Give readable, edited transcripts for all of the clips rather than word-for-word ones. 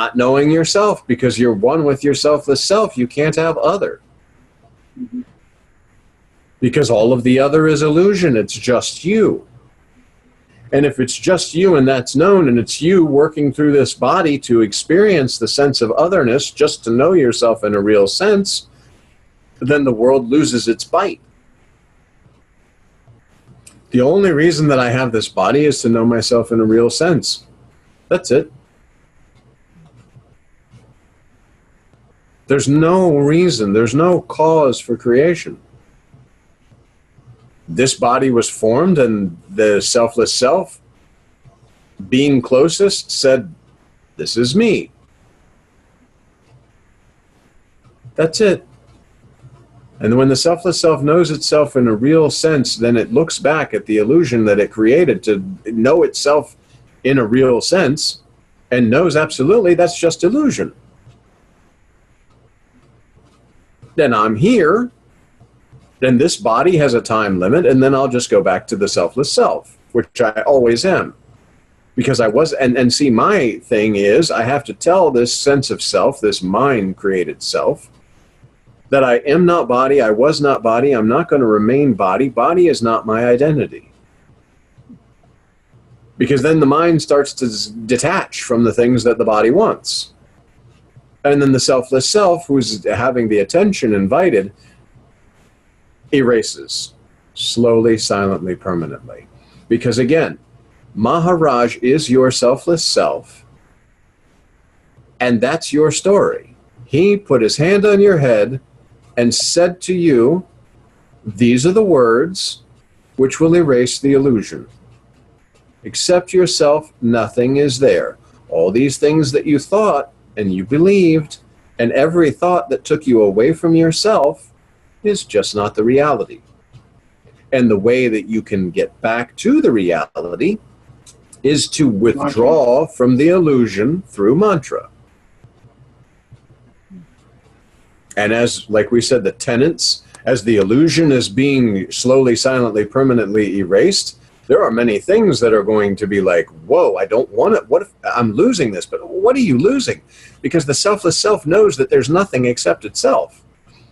not knowing yourself, because you're one with your selfless self. You can't have other. Because all of the other is illusion. It's just you. And if it's just you and that's known, and it's you working through this body to experience the sense of otherness, just to know yourself in a real sense, then the world loses its bite. The only reason that I have this body is to know myself in a real sense. That's it. There's no reason, there's no cause for creation. This body was formed, and the selfless self, being closest, said, "This is me." That's it. And when the selfless self knows itself in a real sense, then it looks back at the illusion that it created to know itself in a real sense, and knows absolutely that's just illusion. Then I'm here, then this body has a time limit, and then I'll just go back to the selfless self, which I always am. Because I was, and see, my thing is, I have to tell this sense of self, this mind-created self, that I am not body, I was not body, I'm not going to remain body, body is not my identity. Because then the mind starts to detach from the things that the body wants. And then the selfless self, who's having the attention invited, erases, slowly, silently, permanently. Because again, Maharaj is your selfless self, and that's your story. He put his hand on your head and said to you, these are the words which will erase the illusion. Except yourself, nothing is there. All these things that you thought and you believed, and every thought that took you away from yourself, is just not the reality. And the way that you can get back to the reality is to withdraw from the illusion through mantra. And as, like we said, the tenets, as the illusion is being slowly, silently, permanently erased, there are many things that are going to be like, whoa, I don't want it. What if I'm losing this? But what are you losing? Because the selfless self knows that there's nothing except itself.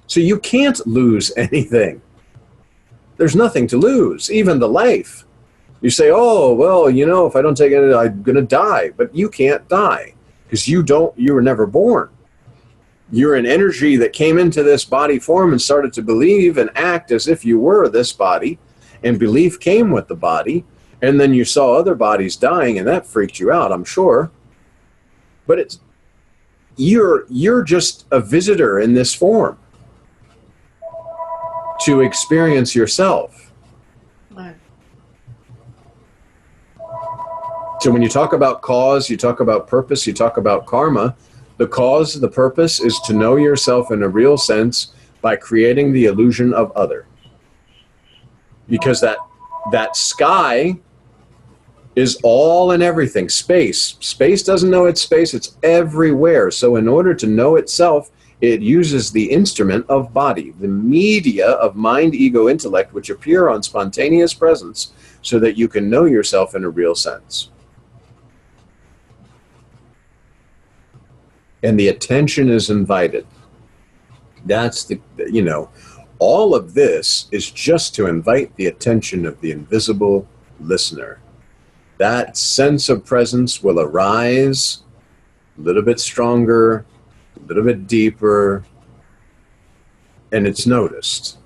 So you can't lose anything. There's nothing to lose, even the life. You say, oh, well, you know, if I don't take it, I'm going to die. But you can't die because you were never born. You're an energy that came into this body form and started to believe and act as if you were this body. And belief came with the body. And then you saw other bodies dying, and that freaked you out, I'm sure. But you're just a visitor in this form to experience yourself. Right. So when you talk about cause, you talk about purpose, you talk about karma. The cause, the purpose is to know yourself in a real sense by creating the illusion of other. Because that sky is all and everything. Space. Space doesn't know it's space, it's everywhere. So in order to know itself, it uses the instrument of body, the media of mind, ego, intellect, which appear on spontaneous presence so that you can know yourself in a real sense. And the attention is invited. That's the, you know, all of this is just to invite the attention of the invisible listener. That sense of presence will arise a little bit stronger, a little bit deeper, and it's noticed.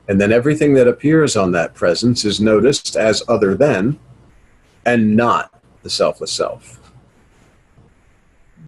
And then everything that appears on that presence is noticed as other than, and not the selfless self.